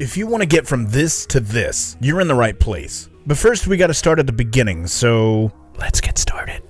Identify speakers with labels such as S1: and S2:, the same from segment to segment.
S1: If you want to get from this to this, you're in the right place. But first we gotta start at the beginning, so let's get started.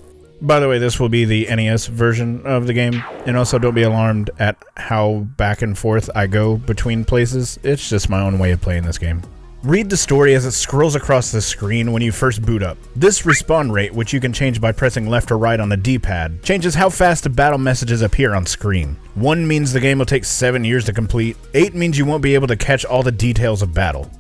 S1: By the way, this will be the NES version of the game, and also don't be alarmed at how back and forth I go between places. It's just my own way of playing this game. Read the story as it scrolls across the screen when you first boot up. This respawn rate, which you can change by pressing left or right on the D-pad, changes how fast the battle messages appear on screen. 1 means the game will take 7 years to complete. 8 means you won't be able to catch all the details of battle.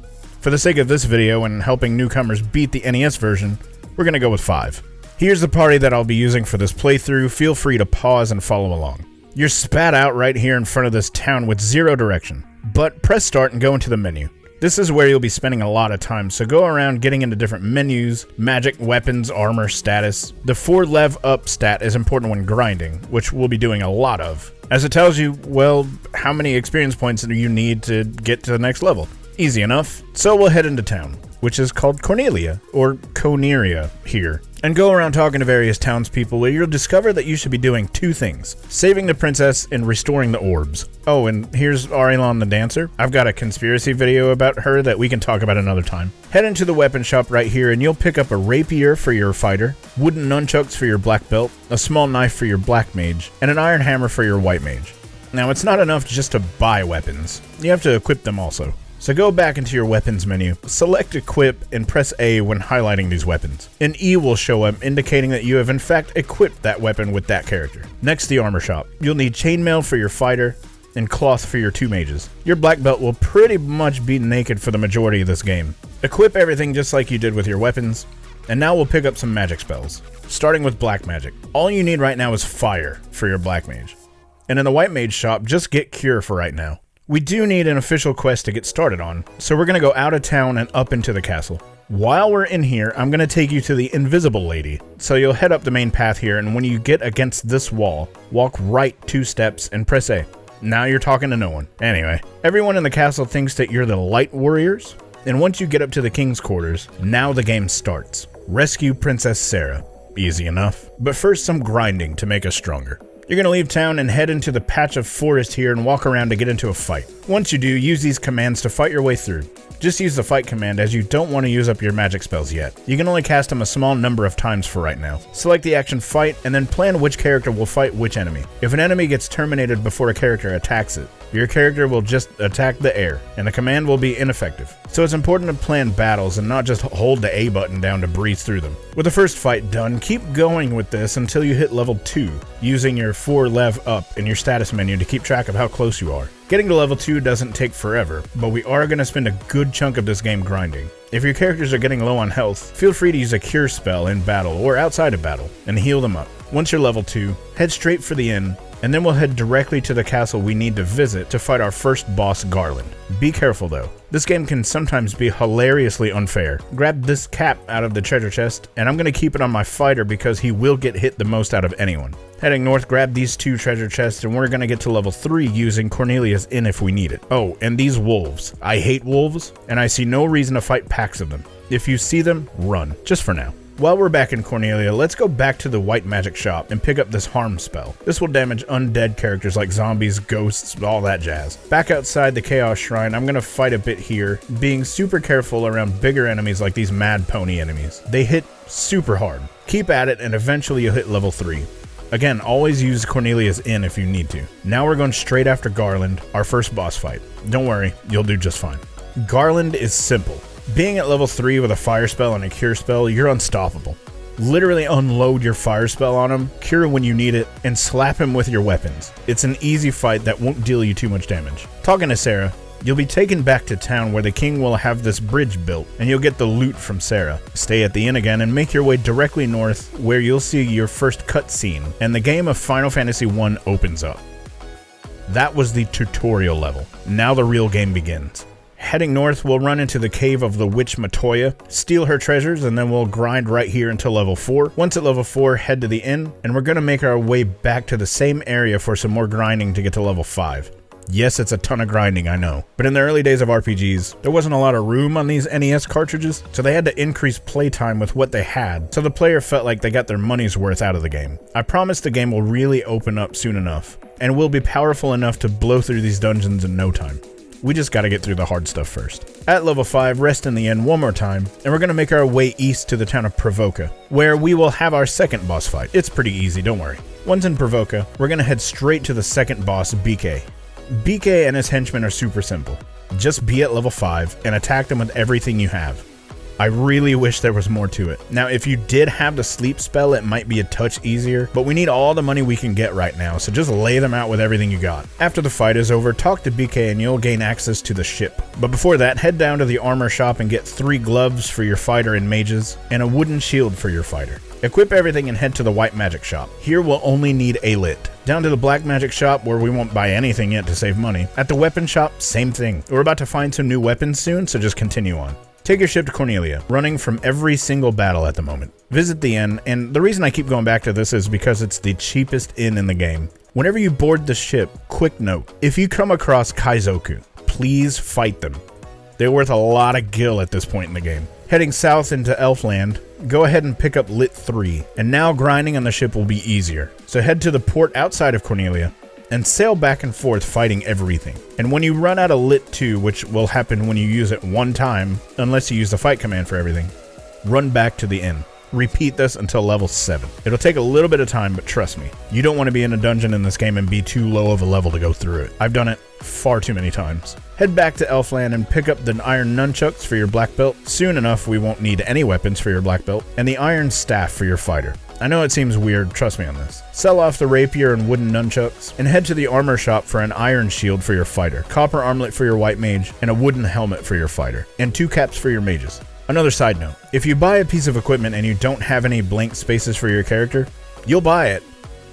S1: For the sake of this video and helping newcomers beat the NES version, we're gonna go with 5. Here's the party that I'll be using for this playthrough. Feel free to pause and follow along. You're spat out right here in front of this town with 0 direction, but press start and go into the menu. This is where you'll be spending a lot of time, so go around getting into different menus, magic, weapons, armor, status. The 4 lev up stat is important when grinding, which we'll be doing a lot of, as it tells you, well, how many experience points do you need to get to the next level. Easy enough. So we'll head into town, which is called Cornelia, or Coneria here, and go around talking to various townspeople where you'll discover that you should be doing 2 things: saving the princess and restoring the orbs. Oh, and here's Arilon the dancer. I've got a conspiracy video about her that we can talk about another time. Head into the weapon shop right here and you'll pick up a rapier for your fighter, wooden nunchucks for your black belt, a small knife for your black mage, and an iron hammer for your white mage. Now, it's not enough just to buy weapons. You have to equip them also. So go back into your weapons menu, select equip, and press A when highlighting these weapons. An E will show up indicating that you have in fact equipped that weapon with that character. Next, the armor shop. You'll need chainmail for your fighter and cloth for your 2 mages. Your black belt will pretty much be naked for the majority of this game. Equip everything just like you did with your weapons, and now we'll pick up some magic spells. Starting with black magic. All you need right now is fire for your black mage. And in the white mage shop, just get cure for right now. We do need an official quest to get started on, so we're going to go out of town and up into the castle. While we're in here, I'm going to take you to the Invisible Lady. So you'll head up the main path here, and when you get against this wall, walk right 2 steps and press A. Now you're talking to no one. Anyway, everyone in the castle thinks that you're the Light Warriors, and once you get up to the king's quarters, now the game starts. Rescue Princess Sarah. Easy enough. But first, some grinding to make us stronger. You're going to leave town and head into the patch of forest here and walk around to get into a fight. Once you do, use these commands to fight your way through. Just use the fight command as you don't want to use up your magic spells yet. You can only cast them a small number of times for right now. Select the action fight and then plan which character will fight which enemy. If an enemy gets terminated before a character attacks it, your character will just attack the air, and the command will be ineffective. So it's important to plan battles and not just hold the A button down to breeze through them. With the first fight done, keep going with this until you hit level 2, using your 4 lev up in your status menu to keep track of how close you are. Getting to level 2 doesn't take forever, but we are going to spend a good chunk of this game grinding. If your characters are getting low on health, feel free to use a cure spell in battle or outside of battle and heal them up. Once you're level 2, head straight for the inn, and then we'll head directly to the castle we need to visit to fight our first boss, Garland. Be careful though. This game can sometimes be hilariously unfair. Grab this cap out of the treasure chest, and I'm going to keep it on my fighter because he will get hit the most out of anyone. Heading north, grab these 2 treasure chests, and we're going to get to level 3 using Cornelia's Inn if we need it. Oh, and these wolves. I hate wolves, and I see no reason to fight packs of them. If you see them, run. Just for now. While we're back in Cornelia, let's go back to the white magic shop and pick up this harm spell. This will damage undead characters like zombies, ghosts, all that jazz. Back outside the Chaos Shrine, I'm going to fight a bit here, being super careful around bigger enemies like these mad pony enemies. They hit super hard. Keep at it and eventually you'll hit level 3. Again, always use Cornelia's Inn if you need to. Now we're going straight after Garland, our first boss fight. Don't worry, you'll do just fine. Garland is simple. Being at level 3 with a fire spell and a cure spell, you're unstoppable. Literally unload your fire spell on him, cure when you need it, and slap him with your weapons. It's an easy fight that won't deal you too much damage. Talking to Sarah, you'll be taken back to town where the king will have this bridge built, and you'll get the loot from Sarah. Stay at the inn again and make your way directly north where you'll see your first cutscene, and the game of Final Fantasy 1 opens up. That was the tutorial level. Now the real game begins. Heading north, we'll run into the cave of the witch Matoya, steal her treasures, and then we'll grind right here until level 4. Once at level 4, head to the inn, and we're going to make our way back to the same area for some more grinding to get to level 5. Yes, it's a ton of grinding, I know. But in the early days of RPGs, there wasn't a lot of room on these NES cartridges, so they had to increase playtime with what they had, so the player felt like they got their money's worth out of the game. I promise the game will really open up soon enough, and will be powerful enough to blow through these dungeons in no time. We just gotta get through the hard stuff first. At level 5, rest in the inn one more time, and we're gonna make our way east to the town of Provoca, where we will have our second boss fight. It's pretty easy, don't worry. Once in Provoca, we're gonna head straight to the second boss, BK. BK and his henchmen are super simple. Just be at level 5 and attack them with everything you have. I really wish there was more to it. Now, if you did have the sleep spell, it might be a touch easier, but we need all the money we can get right now, so just lay them out with everything you got. After the fight is over, talk to BK and you'll gain access to the ship. But before that, head down to the armor shop and get 3 gloves for your fighter and mages, and a wooden shield for your fighter. Equip everything and head to the white magic shop. Here we'll only need a lit. Down to the black magic shop where we won't buy anything yet to save money. At the weapon shop, same thing. We're about to find some new weapons soon, so just continue on. Take your ship to Cornelia, running from every single battle at the moment. Visit the inn, and the reason I keep going back to this is because it's the cheapest inn in the game. Whenever you board the ship, quick note, if you come across Kaizoku, please fight them. They're worth a lot of gil at this point in the game. Heading south into Elfland, go ahead and pick up Lit 3, and now grinding on the ship will be easier. So head to the port outside of Cornelia, and sail back and forth fighting everything. And when you run out of Lit 2, which will happen when you use it one time, unless you use the fight command for everything, run back to the inn. Repeat this until level 7. It'll take a little bit of time, but trust me, you don't want to be in a dungeon in this game and be too low of a level to go through it. I've done it far too many times. Head back to Elfland and pick up the iron nunchucks for your black belt. Soon enough, we won't need any weapons for your black belt, and the iron staff for your fighter. I know it seems weird, trust me on this. Sell off the rapier and wooden nunchucks, and head to the armor shop for an iron shield for your fighter, copper armlet for your white mage, and a wooden helmet for your fighter, and 2 caps for your mages. Another side note, if you buy a piece of equipment and you don't have any blank spaces for your character, you'll buy it,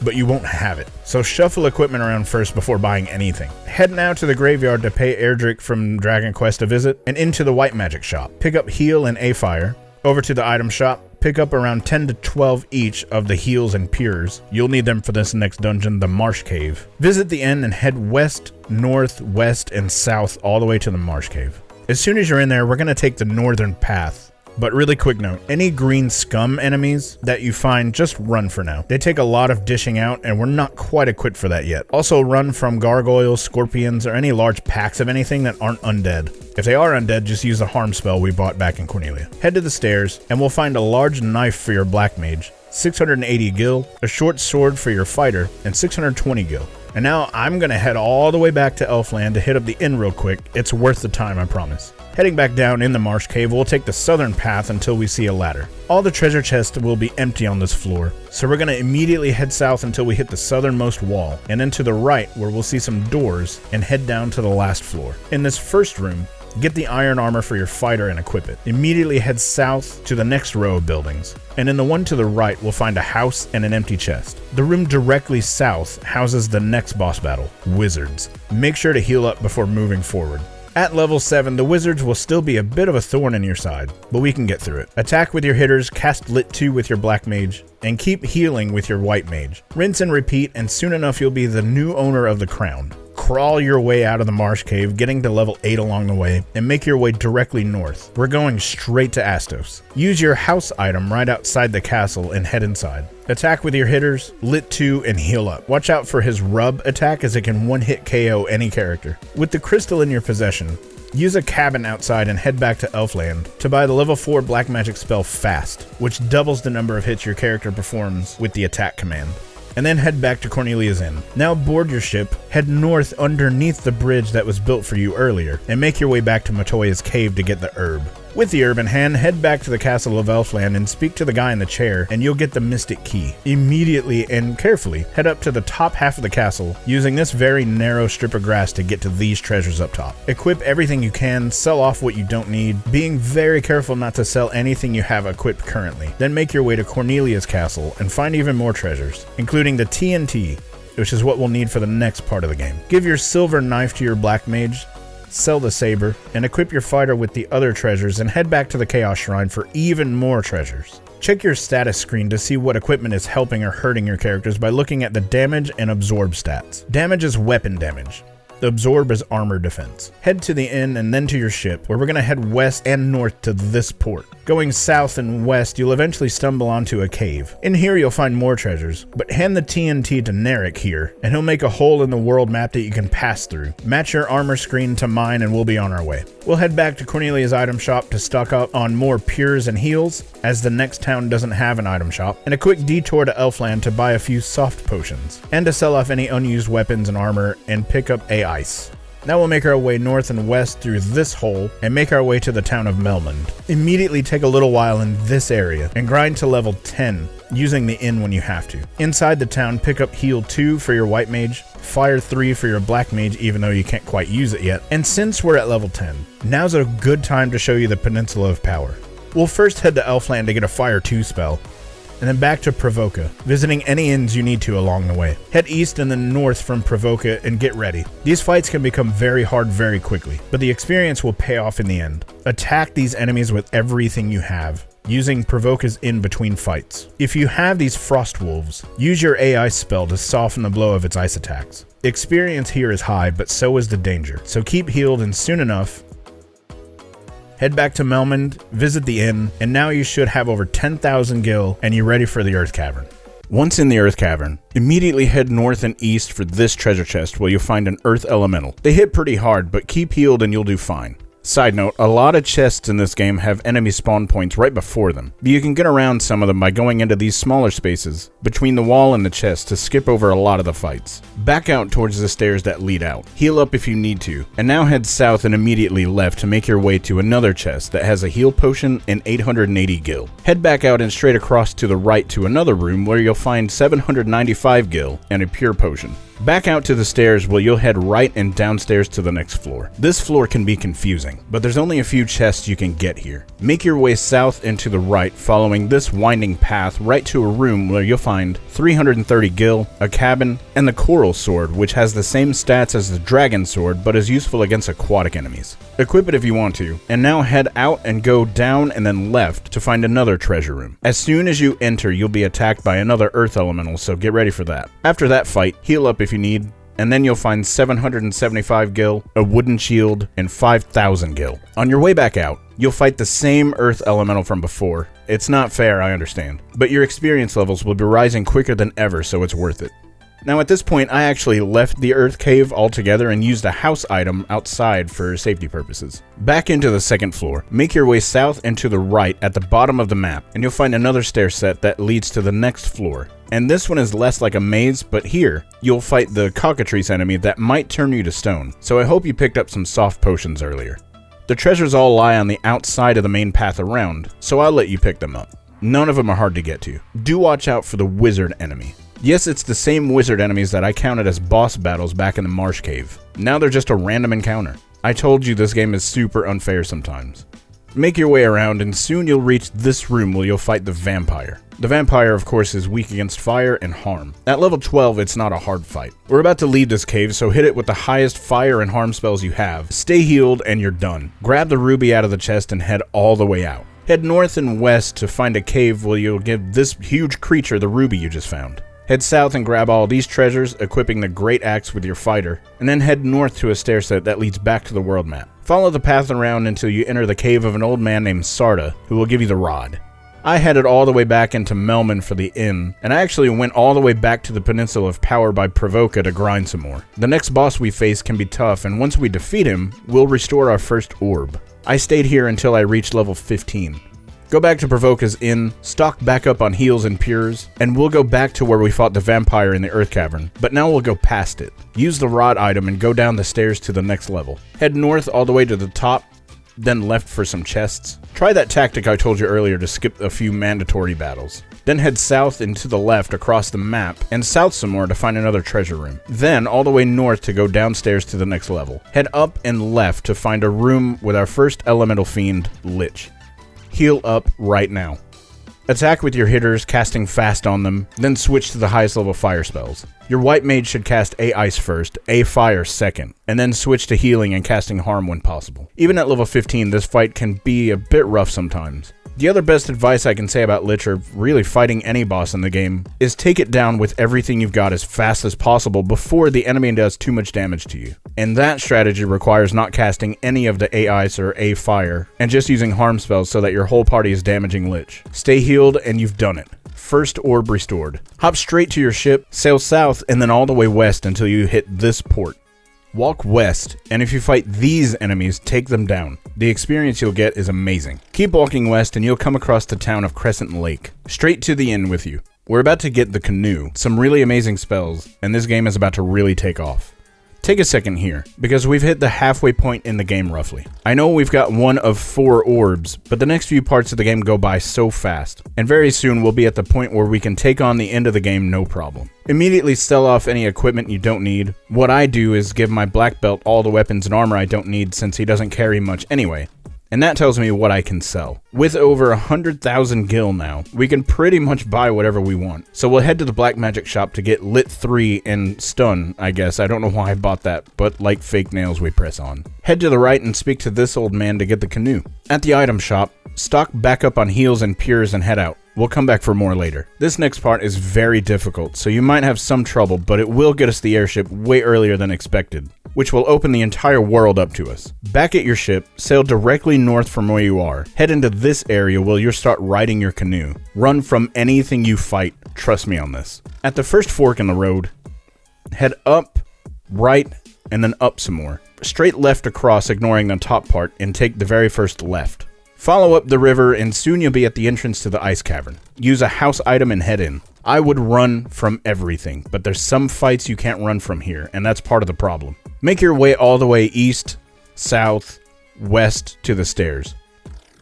S1: but you won't have it. So shuffle equipment around first before buying anything. Head now to the graveyard to pay Erdrick from Dragon Quest a visit, and into the white magic shop. Pick up heal and a fire. Over to the item shop, pick up around 10 to 12 each of the heals and pures. You'll need them for this next dungeon, the Marsh Cave. Visit the inn and head west, north, west, and south all the way to the Marsh Cave. As soon as you're in there, we're going to take the northern path. But really quick note, any green scum enemies that you find, just run for now. They take a lot of dishing out, and we're not quite equipped for that yet. Also run from gargoyles, scorpions, or any large packs of anything that aren't undead. If they are undead, just use the harm spell we bought back in Cornelia. Head to the stairs, and we'll find a large knife for your black mage, 680 gil, a short sword for your fighter, and 620 gil. And now I'm going to head all the way back to Elfland to hit up the inn real quick. It's worth the time, I promise. Heading back down in the Marsh Cave, we'll take the southern path until we see a ladder. All the treasure chests will be empty on this floor, so we're going to immediately head south until we hit the southernmost wall, and then to the right where we'll see some doors, and head down to the last floor. In this first room, get the iron armor for your fighter and equip it. Immediately head south to the next row of buildings, and in the one to the right we'll find a house and an empty chest. The room directly south houses the next boss battle, Wizards. Make sure to heal up before moving forward. At level 7, the wizards will still be a bit of a thorn in your side, but we can get through it. Attack with your hitters, cast Lit 2 with your black mage, and keep healing with your white mage. Rinse and repeat, and soon enough you'll be the new owner of the crown. Crawl your way out of the Marsh Cave, getting to level 8 along the way, and make your way directly north. We're going straight to Astos. Use your house item right outside the castle and head inside. Attack with your hitters, Lit 2, and heal up. Watch out for his rub attack as it can one-hit KO any character. With the crystal in your possession, use a cabin outside and head back to Elfland to buy the level 4 black magic spell Fast, which doubles the number of hits your character performs with the attack command. And then head back to Cornelia's Inn. Now board your ship, head north underneath the bridge that was built for you earlier, and make your way back to Matoya's cave to get the herb. With the herb in hand, head back to the castle of Elfland and speak to the guy in the chair, and you'll get the mystic key. Immediately and carefully head up to the top half of the castle, using this very narrow strip of grass to get to these treasures up top. Equip everything you can, sell off what you don't need, being very careful not to sell anything you have equipped currently. Then make your way to Cornelia's castle and find even more treasures, including the TNT, which is what we'll need for the next part of the game. Give your silver knife to your black mage, sell the saber, and equip your fighter with the other treasures and head back to the Chaos Shrine for even more treasures. Check your status screen to see what equipment is helping or hurting your characters by looking at the damage and absorb stats. Damage is weapon damage. The absorb is armor defense. Head to the inn and then to your ship, where we're going to head west and north to this port. Going south and west, you'll eventually stumble onto a cave. In here you'll find more treasures, but hand the TNT to Narek here, and he'll make a hole in the world map that you can pass through. Match your armor screen to mine and we'll be on our way. We'll head back to Cornelia's item shop to stock up on more pures and heals, as the next town doesn't have an item shop, and a quick detour to Elfland to buy a few soft potions, and to sell off any unused weapons and armor and pick up a ice. Now we'll make our way north and west through this hole and make our way to the town of Melmond. Immediately take a little while in this area and grind to level 10, using the inn when you have to. Inside the town, pick up heal 2 for your white mage, fire 3 for your black mage even though you can't quite use it yet. And since we're at level 10, now's a good time to show you the Peninsula of Power. We'll first head to Elfland to get a fire 2 spell, and then back to Provoca, visiting any inns you need to along the way. Head east and then north from Provoca and get ready. These fights can become very hard very quickly, but the experience will pay off in the end. Attack these enemies with everything you have, using Provoca's in between fights. If you have these frost wolves, use your AI spell to soften the blow of its ice attacks. Experience here is high, but so is the danger, so keep healed and soon enough, head back to Melmond, visit the inn, and now you should have over 10,000 gil and you're ready for the Earth Cavern. Once in the Earth Cavern, immediately head north and east for this treasure chest where you'll find an Earth Elemental. They hit pretty hard, but keep healed and you'll do fine. Side note, a lot of chests in this game have enemy spawn points right before them, but you can get around some of them by going into these smaller spaces between the wall and the chest to skip over a lot of the fights. Back out towards the stairs that lead out. Heal up if you need to, and now head south and immediately left to make your way to another chest that has a heal potion and 880 gil. Head back out and straight across to the right to another room where you'll find 795 gil and a pure potion. Back out to the stairs where you'll head right and downstairs to the next floor. This floor can be confusing, but there's only a few chests you can get here. Make your way south and to the right, following this winding path right to a room where you'll find 330 gil, a cabin, and the coral sword, which has the same stats as the dragon sword but is useful against aquatic enemies. Equip it if you want to, and now head out and go down and then left to find another treasure room. As soon as you enter, you'll be attacked by another earth elemental, so get ready for that. After that fight, heal up if you need, and then you'll find 775 gil, a wooden shield, and 5,000 gil. On your way back out, you'll fight the same earth elemental from before. It's not fair, I understand, but your experience levels will be rising quicker than ever, so it's worth it. Now at this point, I actually left the Earth Cave altogether and used a house item outside for safety purposes. Back into the second floor. Make your way south and to the right at the bottom of the map, and you'll find another stair set that leads to the next floor. And this one is less like a maze, but here, you'll fight the cockatrice enemy that might turn you to stone, so I hope you picked up some soft potions earlier. The treasures all lie on the outside of the main path around, so I'll let you pick them up. None of them are hard to get to. Do watch out for the wizard enemy. Yes, it's the same wizard enemies that I counted as boss battles back in the Marsh Cave. Now they're just a random encounter. I told you this game is super unfair sometimes. Make your way around and soon you'll reach this room where you'll fight the vampire. The vampire, of course, is weak against fire and harm. At level 12, it's not a hard fight. We're about to leave this cave, so hit it with the highest fire and harm spells you have. Stay healed and you're done. Grab the ruby out of the chest and head all the way out. Head north and west to find a cave where you'll give this huge creature the ruby you just found. Head south and grab all these treasures, equipping the great axe with your fighter, and then head north to a stair set that leads back to the world map. Follow the path around until you enter the cave of an old man named Sarda, who will give you the rod. I headed all the way back into Melmond for the inn, and I actually went all the way back to the Peninsula of Power by Provoca to grind some more. The next boss we face can be tough, and once we defeat him, we'll restore our first orb. I stayed here until I reached level 15. Go back to Provoca's inn, stock back up on heals and pures, and we'll go back to where we fought the vampire in the Earth Cavern, but now we'll go past it. Use the rod item and go down the stairs to the next level. Head north all the way to the top, then left for some chests. Try that tactic I told you earlier to skip a few mandatory battles. Then head south and to the left across the map, and south some more to find another treasure room. Then all the way north to go downstairs to the next level. Head up and left to find a room with our first elemental fiend, Lich. Heal up right now. Attack with your hitters, casting fast on them, then switch to the highest level fire spells. Your white mage should cast A ice first, A fire second, and then switch to healing and casting harm when possible. Even at level 15, this fight can be a bit rough sometimes. The other best advice I can say about Lich, or really fighting any boss in the game, is take it down with everything you've got as fast as possible before the enemy does too much damage to you. And that strategy requires not casting any of the A-Ice or A-Fire, and just using harm spells so that your whole party is damaging Lich. Stay healed and you've done it. First orb restored. Hop straight to your ship, sail south, and then all the way west until you hit this port. Walk west, and if you fight these enemies, take them down. The experience you'll get is amazing. Keep walking west and you'll come across the town of Crescent Lake. Straight to the inn with you. We're about to get the canoe, some really amazing spells, and this game is about to really take off. Take a second here, because we've hit the halfway point in the game roughly. I know we've got one of 4 orbs, but the next few parts of the game go by so fast, and very soon we'll be at the point where we can take on the end of the game no problem. Immediately sell off any equipment you don't need. What I do is give my black belt all the weapons and armor I don't need since he doesn't carry much anyway. And that tells me what I can sell. With over 100,000 gil now, we can pretty much buy whatever we want. So we'll head to the black magic shop to get Lit 3 and Stun, I guess. I don't know why I bought that, but like fake nails we press on. Head to the right and speak to this old man to get the canoe. At the item shop, stock back up on heals and pures and head out. We'll come back for more later. This next part is very difficult, so you might have some trouble, but it will get us the airship way earlier than expected, which will open the entire world up to us. Back at your ship, sail directly north from where you are. Head into this area where you'll start riding your canoe. Run from anything you fight, trust me on this. At the first fork in the road, head up, right, and then up some more. Straight left across, ignoring the top part, and take the very first left. Follow up the river and soon you'll be at the entrance to the ice cavern. Use a house item and head in. I would run from everything, but there's some fights you can't run from here, and that's part of the problem. Make your way all the way east, south, west to the stairs.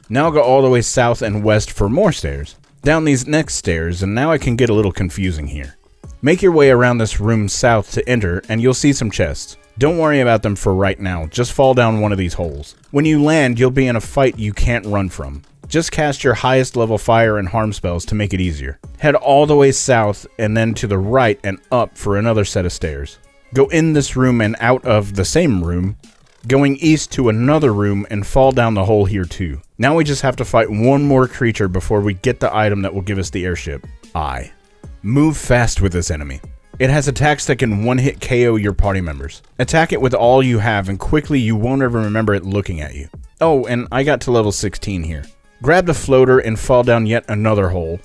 S1: Now go all the way south and west for more stairs. Down these next stairs, and now it can get a little confusing here. Make your way around this room south to enter, and you'll see some chests. Don't worry about them for right now, just fall down one of these holes. When you land, you'll be in a fight you can't run from. Just cast your highest level fire and harm spells to make it easier. Head all the way south and then to the right and up for another set of stairs. Go in this room and out of the same room, going east to another room and fall down the hole here too. Now we just have to fight one more creature before we get the item that will give us the airship. Move fast with this enemy. It has attacks that can one-hit KO your party members. Attack it with all you have and quickly you won't ever remember it looking at you. Oh, and I got to level 16 here. Grab the floater and fall down yet another hole,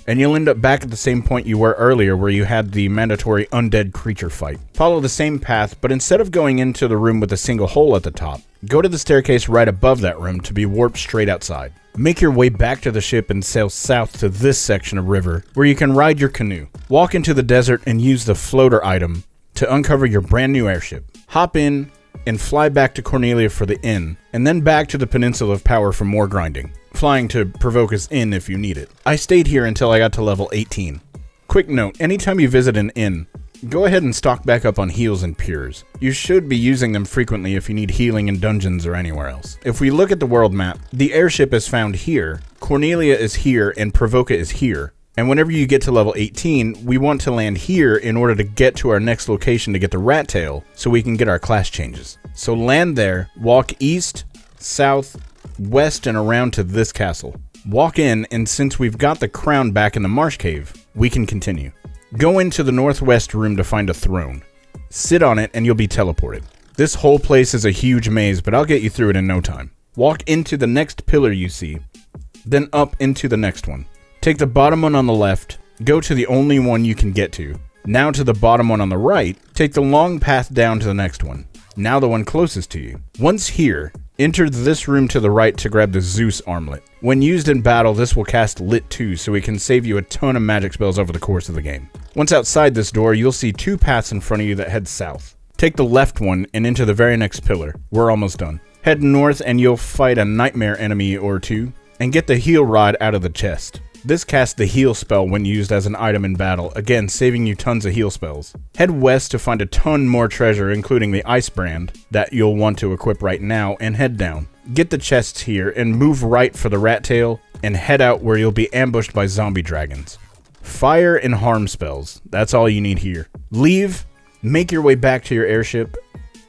S1: and you'll end up back at the same point you were earlier where you had the mandatory undead creature fight. Follow the same path, but instead of going into the room with a single hole at the top, go to the staircase right above that room to be warped straight outside. Make your way back to the ship and sail south to this section of river where you can ride your canoe. Walk into the desert and use the floater item to uncover your brand new airship. Hop in and fly back to Cornelia for the inn, and then back to the Peninsula of Power for more grinding, flying to provoke us in if you need it. I stayed here until I got to level 18. Quick note, anytime you visit an inn, go ahead and stock back up on heals and pures. You should be using them frequently if you need healing in dungeons or anywhere else. If we look at the world map, the airship is found here, Cornelia is here, and Provoca is here. And whenever you get to level 18, we want to land here in order to get to our next location to get the rat tail so we can get our class changes. So land there, walk east, south, west, and around to this castle. Walk in, and since we've got the crown back in the Marsh Cave, we can continue. Go into the northwest room to find a throne. Sit on it and you'll be teleported. This whole place is a huge maze, but I'll get you through it in no time. Walk into the next pillar you see, then up into the next one. Take the bottom one on the left, go to the only one you can get to. Now to the bottom one on the right, take the long path down to the next one. Now the one closest to you. Once here, enter this room to the right to grab the Zeus armlet. When used in battle, this will cast Lit 2, so it can save you a ton of magic spells over the course of the game. Once outside this door, you'll see 2 paths in front of you that head south. Take the left one and into the very next pillar. We're almost done. Head north and you'll fight a nightmare enemy or 2, and get the heal rod out of the chest. This casts the heal spell when used as an item in battle, again saving you tons of heal spells. Head west to find a ton more treasure, including the ice brand that you'll want to equip right now, and head down. Get the chests here and move right for the rat tail and head out where you'll be ambushed by zombie dragons. Fire and harm spells, that's all you need here. Leave, make your way back to your airship,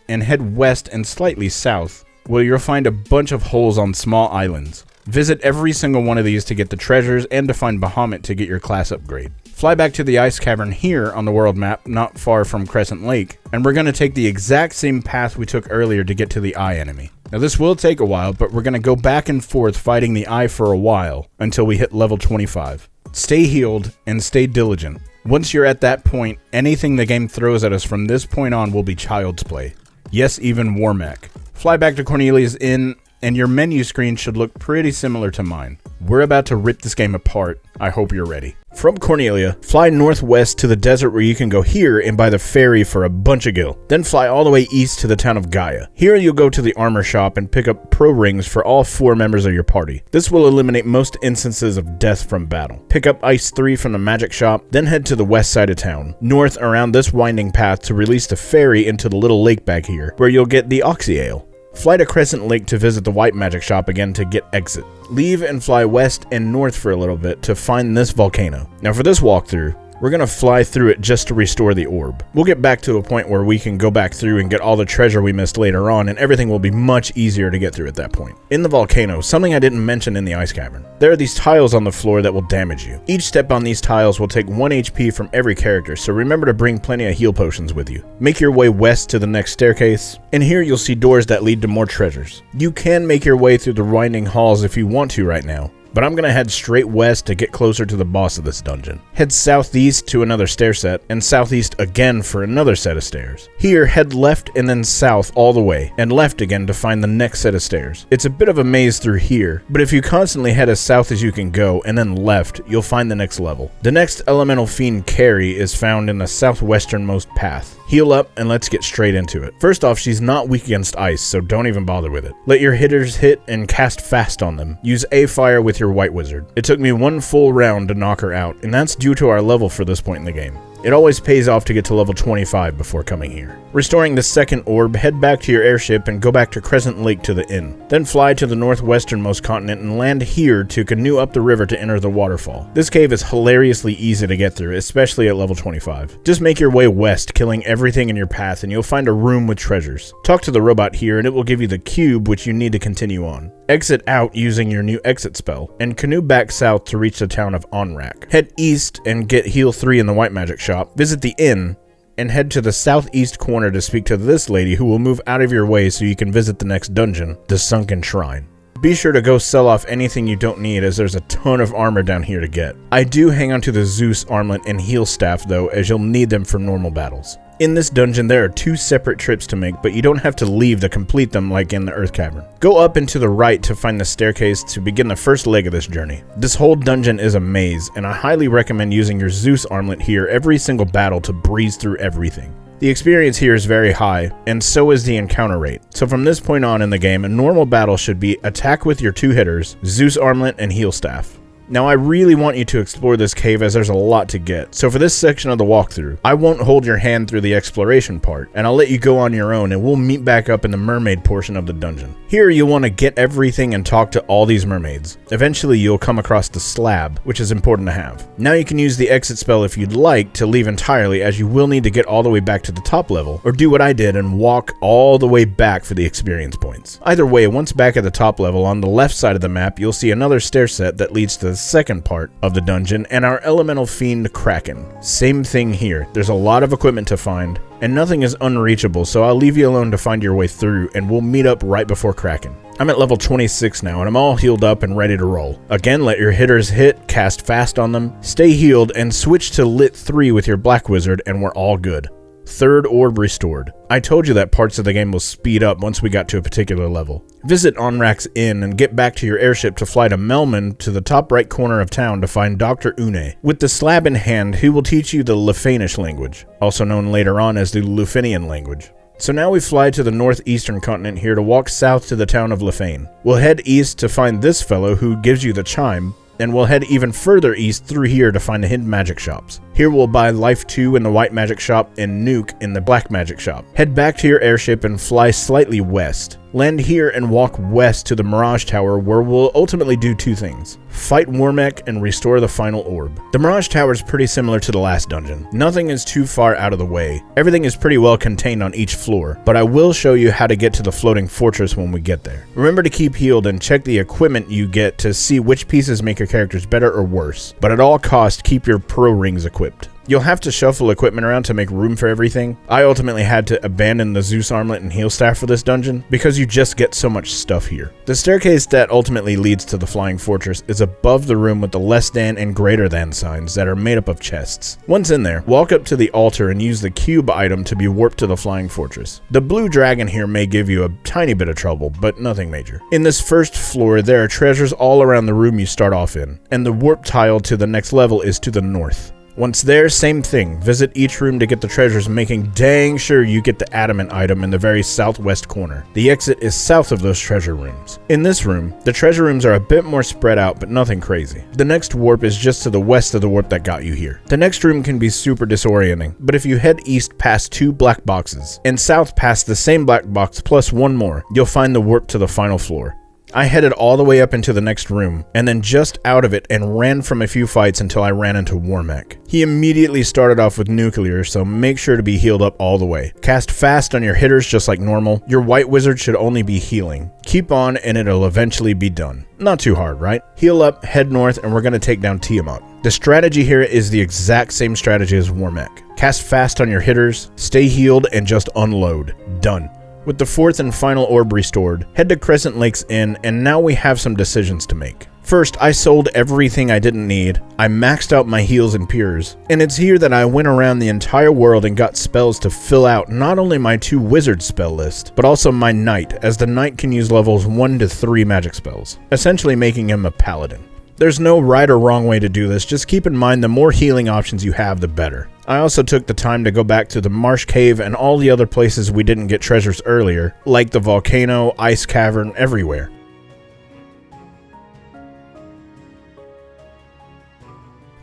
S1: and head west and slightly south where you'll find a bunch of holes on small islands. Visit every single one of these to get the treasures and to find Bahamut to get your class upgrade. Fly back to the ice cavern here on the world map, not far from Crescent Lake, and we're going to take the exact same path we took earlier to get to the eye enemy. Now this will take a while, but we're going to go back and forth fighting the eye for a while until we hit level 25. Stay healed and stay diligent. Once you're at that point, anything the game throws at us from this point on will be child's play. Yes, even Warmac. Fly back to Cornelia's Inn, and your menu screen should look pretty similar to mine. We're about to rip this game apart. I hope you're ready. From Cornelia, fly northwest to the desert where you can go here and buy the ferry for a bunch of gil. Then fly all the way east to the town of Gaia. Here you'll go to the armor shop and pick up pro rings for all 4 members of your party. This will eliminate most instances of death from battle. Pick up Ice 3 from the magic shop, then head to the west side of town, north around this winding path to release the ferry into the little lake back here, where you'll get the Oxy Ale. Fly to Crescent Lake to visit the white magic shop again to get exit. Leave and fly west and north for a little bit to find this volcano. Now for this walkthrough, we're going to fly through it just to restore the orb. We'll get back to a point where we can go back through and get all the treasure we missed later on, and everything will be much easier to get through at that point. In the volcano, something I didn't mention in the ice cavern. There are these tiles on the floor that will damage you. Each step on these tiles will take 1 HP from every character, so remember to bring plenty of heal potions with you. Make your way west to the next staircase, and here you'll see doors that lead to more treasures. You can make your way through the winding halls if you want to right now, but I'm going to head straight west to get closer to the boss of this dungeon. Head southeast to another stair set, and southeast again for another set of stairs. Here, head left and then south all the way, and left again to find the next set of stairs. It's a bit of a maze through here, but if you constantly head as south as you can go, and then left, you'll find the next level. The next elemental fiend Carrie is found in the southwesternmost path. Heal up and let's get straight into it. First off, she's not weak against ice, so don't even bother with it. Let your hitters hit and cast fast on them. Use A fire with your white wizard. It took me 1 full round to knock her out, and that's due to our level for this point in the game. It always pays off to get to level 25 before coming here. Restoring the second orb, head back to your airship and go back to Crescent Lake to the inn. Then fly to the northwesternmost continent and land here to canoe up the river to enter the waterfall. This cave is hilariously easy to get through, especially at level 25. Just make your way west, killing everything in your path, and you'll find a room with treasures. Talk to the robot here and it will give you the cube which you need to continue on. Exit out using your new exit spell, and canoe back south to reach the town of Onrak. Head east and get heal 3 in the white magic shop, visit the inn, and head to the southeast corner to speak to this lady who will move out of your way so you can visit the next dungeon, the Sunken Shrine. Be sure to go sell off anything you don't need, as there's a ton of armor down here to get. I do hang on to the Zeus armlet and heal staff though, as you'll need them for normal battles. In this dungeon, there are 2 separate trips to make, but you don't have to leave to complete them like in the Earth Cavern. Go up and to the right to find the staircase to begin the first leg of this journey. This whole dungeon is a maze, and I highly recommend using your Zeus armlet here every single battle to breeze through everything. The experience here is very high, and so is the encounter rate. So from this point on in the game, a normal battle should be attack with your 2 hitters, Zeus armlet, and heal staff. Now I really want you to explore this cave as there's a lot to get, so for this section of the walkthrough, I won't hold your hand through the exploration part, and I'll let you go on your own and we'll meet back up in the mermaid portion of the dungeon. Here you'll want to get everything and talk to all these mermaids. Eventually you'll come across the slab, which is important to have. Now you can use the exit spell if you'd like to leave entirely, as you will need to get all the way back to the top level, or do what I did and walk all the way back for the experience points. Either way, once back at the top level, on the left side of the map you'll see another stair set that leads to the second part of the dungeon and our elemental fiend Kraken. Same thing here. There's a lot of equipment to find and nothing is unreachable, so I'll leave you alone to find your way through and we'll meet up right before Kraken. I'm at level 26 now and I'm all healed up and ready to roll. Again, let your hitters hit, cast fast on them, stay healed, and switch to lit 3 with your black wizard and we're all good. Third orb restored. I told you that parts of the game will speed up once we got to a particular level. Visit Onrak's Inn and get back to your airship to fly to Melman to the top right corner of town to find Dr. Une. With the slab in hand, he will teach you the Lefanish language, also known later on as the Lufinian language. So now we fly to the northeastern continent here to walk south to the town of Lefane. We'll head east to find this fellow who gives you the chime, and we'll head even further east through here to find the hidden magic shops. Here we'll buy Life 2 in the white magic shop and Nuke in the black magic shop. Head back to your airship and fly slightly west. Land here and walk west to the Mirage Tower, where we'll ultimately do two things. Fight Wormek and restore the final orb. The Mirage Tower is pretty similar to the last dungeon. Nothing is too far out of the way. Everything is pretty well contained on each floor, but I will show you how to get to the floating fortress when we get there. Remember to keep healed and check the equipment you get to see which pieces make your characters better or worse, but at all costs keep your pro rings equipped. You'll have to shuffle equipment around to make room for everything. I ultimately had to abandon the Zeus armlet and heal staff for this dungeon because you just get so much stuff here. The staircase that ultimately leads to the flying fortress is above the room with the less than and greater than signs that are made up of chests. Once in there, walk up to the altar and use the cube item to be warped to the flying fortress. The blue dragon here may give you a tiny bit of trouble, but nothing major. In this first floor, there are treasures all around the room you start off in, and the warp tile to the next level is to the north. Once there, same thing. Visit each room to get the treasures, making dang sure you get the adamant item in the very southwest corner. The exit is south of those treasure rooms. In this room, the treasure rooms are a bit more spread out, but nothing crazy. The next warp is just to the west of the warp that got you here. The next room can be super disorienting, but if you head east past 2 black boxes, and south past the same black box plus one more, you'll find the warp to the final floor. I headed all the way up into the next room, and then just out of it and ran from a few fights until I ran into Wormek. He immediately started off with nuclear, so make sure to be healed up all the way. Cast fast on your hitters just like normal. Your white wizard should only be healing. Keep on and it'll eventually be done. Not too hard, right? Heal up, head north, and we're going to take down Tiamat. The strategy here is the exact same strategy as Wormek. Cast fast on your hitters, stay healed, and just unload. Done. With the fourth and final orb restored, head to Crescent Lake's Inn, and now we have some decisions to make. First, I sold everything I didn't need, I maxed out my heals and pures, and it's here that I went around the entire world and got spells to fill out not only my 2 wizard spell list, but also my knight, as the knight can use levels 1 to 3 magic spells, essentially making him a paladin. There's no right or wrong way to do this, just keep in mind the more healing options you have, the better. I also took the time to go back to the Marsh Cave and all the other places we didn't get treasures earlier, like the Volcano, Ice Cavern, everywhere.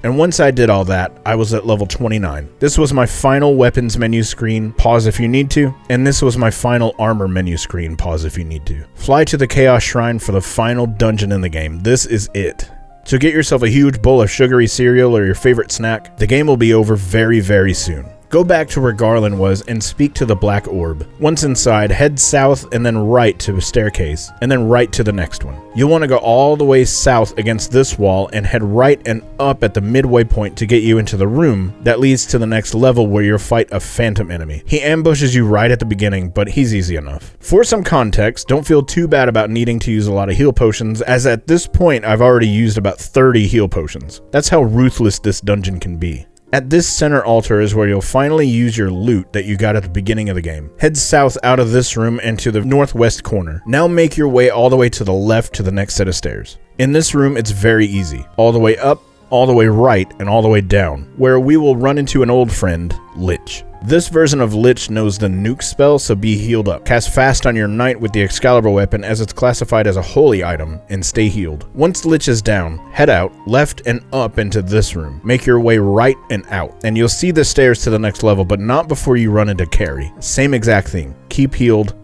S1: And once I did all that, I was at level 29. This was my final weapons menu screen, pause if you need to, and this was my final armor menu screen, pause if you need to. Fly to the Chaos Shrine for the final dungeon in the game. This is it. So get yourself a huge bowl of sugary cereal or your favorite snack. The game will be over very, very soon. Go back to where Garland was and speak to the black orb. Once inside, head south and then right to a staircase, and then right to the next one. You'll want to go all the way south against this wall and head right and up at the midway point to get you into the room that leads to the next level where you'll fight a phantom enemy. He ambushes you right at the beginning, but he's easy enough. For some context, don't feel too bad about needing to use a lot of heal potions, as at this point I've already used about 30 heal potions. That's how ruthless this dungeon can be. At this center altar is where you'll finally use your loot that you got at the beginning of the game. Head south out of this room and to the northwest corner. Now make your way all the way to the left to the next set of stairs. In this room, it's very easy. All the way up, all the way right, and all the way down, where we will run into an old friend, Lich. This version of Lich knows the nuke spell, so be healed up. Cast fast on your knight with the Excalibur weapon as it's classified as a holy item, and stay healed. Once Lich is down, head out, left and up into this room. Make your way right and out, and you'll see the stairs to the next level, but not before you run into Carrie. Same exact thing. Keep healed,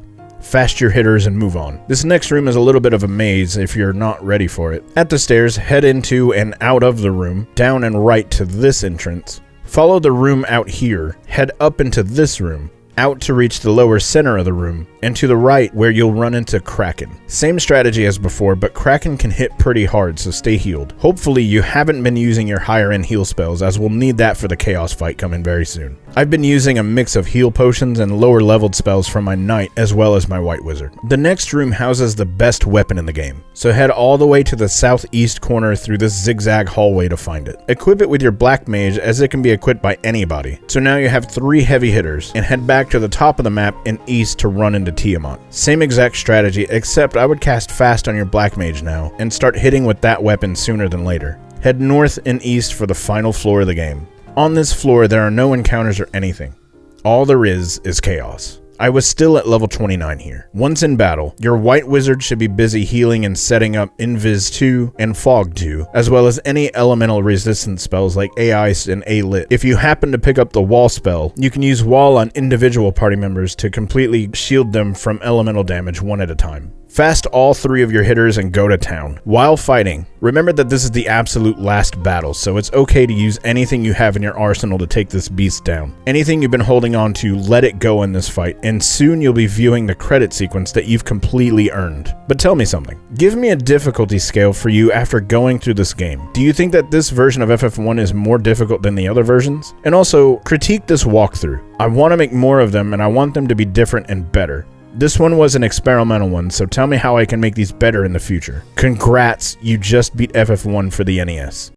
S1: fast your hitters, and move on. This next room is a little bit of a maze if you're not ready for it. At the stairs, head into and out of the room, down and right to this entrance. Follow the room out here, head up into this room, out to reach the lower center of the room, and to the right where you'll run into Kraken. Same strategy as before, but Kraken can hit pretty hard, so stay healed. Hopefully you haven't been using your higher end heal spells, as we'll need that for the Chaos fight coming very soon. I've been using a mix of heal potions and lower leveled spells from my knight as well as my white wizard. The next room houses the best weapon in the game, so head all the way to the southeast corner through this zigzag hallway to find it. Equip it with your black mage, as it can be equipped by anybody. So now you have 3 heavy hitters, and head back to the top of the map and east to run into Tiamat. Same exact strategy, except I would cast fast on your black mage now and start hitting with that weapon sooner than later. Head north and east for the final floor of the game. On this floor, there are no encounters or anything. All there is chaos. I was still at level 29 here. Once in battle, your white wizard should be busy healing and setting up Invis 2 and Fog 2, as well as any elemental resistance spells like A-Ice and A-Lit. If you happen to pick up the wall spell, you can use wall on individual party members to completely shield them from elemental damage one at a time. Fast all 3 of your hitters and go to town. While fighting, remember that this is the absolute last battle, so it's okay to use anything you have in your arsenal to take this beast down. Anything you've been holding on to, let it go in this fight, and soon you'll be viewing the credit sequence that you've completely earned. But tell me something. Give me a difficulty scale for you after going through this game. Do you think that this version of FF1 is more difficult than the other versions? And also, critique this walkthrough. I want to make more of them, and I want them to be different and better. This one was an experimental one, so tell me how I can make these better in the future. Congrats, you just beat FF1 for the NES.